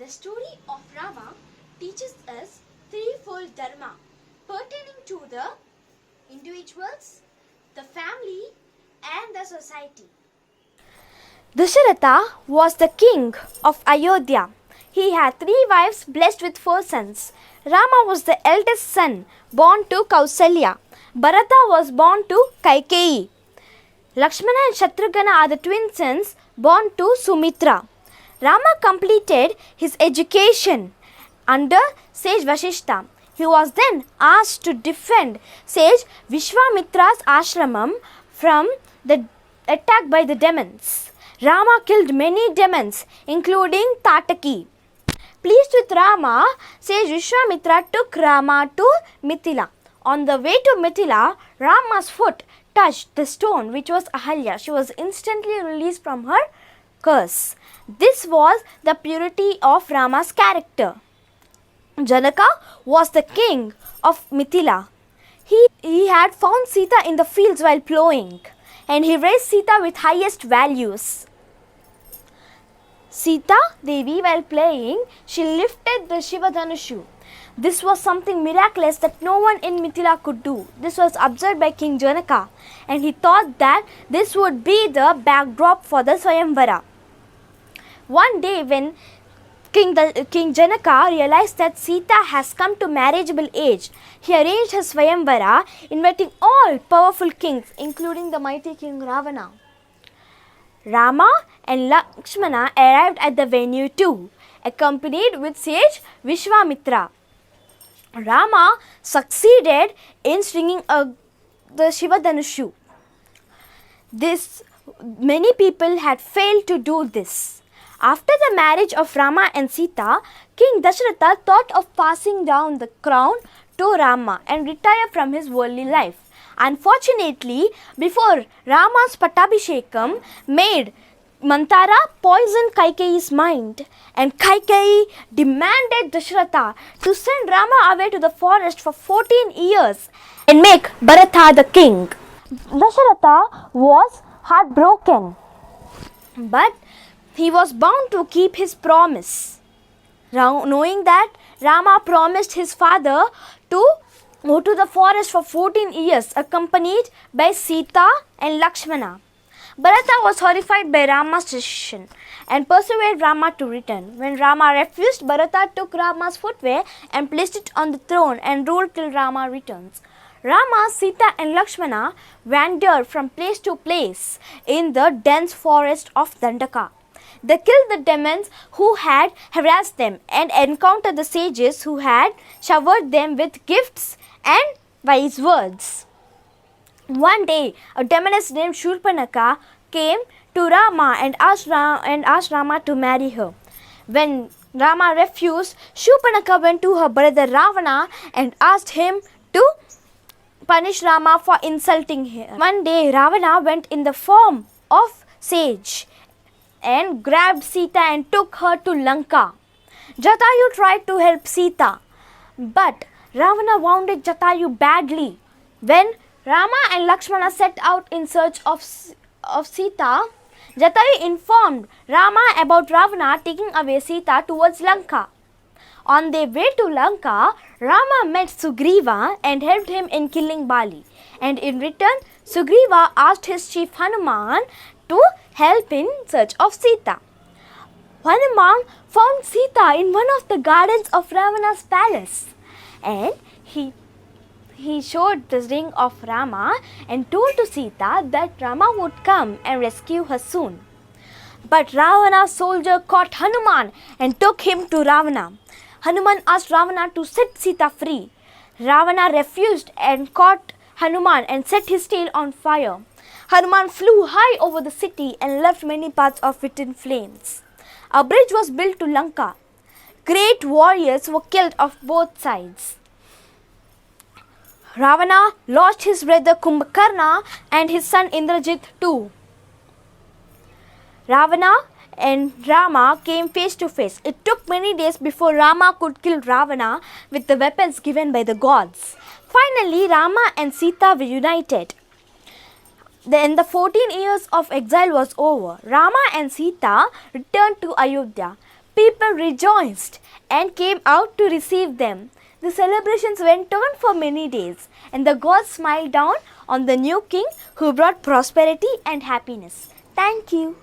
The story of Rama teaches us threefold dharma pertaining to the individuals, the family, and the society. Dasharatha was the king of Ayodhya. He had 3 wives blessed with 4 sons. Rama was the eldest son, born to Kausalya. Bharata was born to Kaikeyi. Lakshmana and Shatrugana are the twin sons, born to Sumitra. Rama completed his education under sage Vashishta. He was then asked to defend sage Vishwamitra's ashramam from the attack by the demons. Rama killed many demons, including Tataki. Pleased with Rama, sage Vishwamitra took Rama to Mithila. On the way to Mithila, Rama's foot touched the stone, which was Ahalya. She was instantly released from her curse. This was the purity of Rama's character. Janaka was the king of Mithila. He had found Sita in the fields while plowing, and he raised Sita with highest values. Sita Devi, while playing, she lifted the Shiva Dhanushu. This was something miraculous that no one in Mithila could do. This was observed by King Janaka, and he thought that this would be the backdrop for the Swayamvara. One day, when King Janaka realized that Sita has come to marriageable age, he arranged his Swayamvara, inviting all powerful kings, including the mighty King Ravana. Rama and Lakshmana arrived at the venue too, accompanied with sage Vishwamitra. Rama succeeded in swinging the Shiva Dhanushu. Many people had failed to do this. After the marriage of Rama and Sita, King Dasharatha thought of passing down the crown to Rama and retire from his worldly life. Unfortunately, before Rama's Pattabhishekam made Mantara poison Kaikeyi's mind, and Kaikeyi demanded Dasharatha to send Rama away to the forest for 14 years and make Bharata the king. Dasharatha was heartbroken, but he was bound to keep his promise, knowing that Rama promised his father to go to the forest for 14 years, accompanied by Sita and Lakshmana. Bharata was horrified by Rama's decision and persuaded Rama to return. When Rama refused, Bharata took Rama's footwear and placed it on the throne and ruled till Rama returns. Rama, Sita and Lakshmana wandered from place to place in the dense forest of Dandaka. They killed the demons who had harassed them and encountered the sages who had showered them with gifts and wise words. One day, a demoness named Shurpanaka came to Rama and asked Rama to marry her. When Rama refused, Shurpanaka went to her brother Ravana and asked him to punish Rama for insulting him. One day, Ravana went in the form of sage and grabbed Sita and took her to Lanka. Jatayu tried to help Sita, but Ravana wounded Jatayu badly. When Rama and Lakshmana set out in search of Sita, Jatayu informed Rama about Ravana taking away Sita towards Lanka. On their way to Lanka, Rama met Sugriva and helped him in killing Bali. And in return, Sugriva asked his chief Hanuman to help in search of Sita. Hanuman found Sita in one of the gardens of Ravana's palace, and he showed the ring of Rama and told to Sita that Rama would come and rescue her soon. But Ravana's soldier caught Hanuman and took him to Ravana. Hanuman asked Ravana to set Sita free. Ravana refused and caught Hanuman and set his tail on fire. Hanuman flew high over the city and left many parts of it in flames. A bridge was built to Lanka. Great warriors were killed of both sides. Ravana lost his brother Kumbhakarna and his son Indrajit too. Ravana and Rama came face to face. It took many days before Rama could kill Ravana with the weapons given by the gods. Finally, Rama and Sita were united. Then the 14 years of exile was over. Rama and Sita returned to Ayodhya. People rejoiced and came out to receive them. The celebrations went on for many days, and the gods smiled down on the new king who brought prosperity and happiness. Thank you.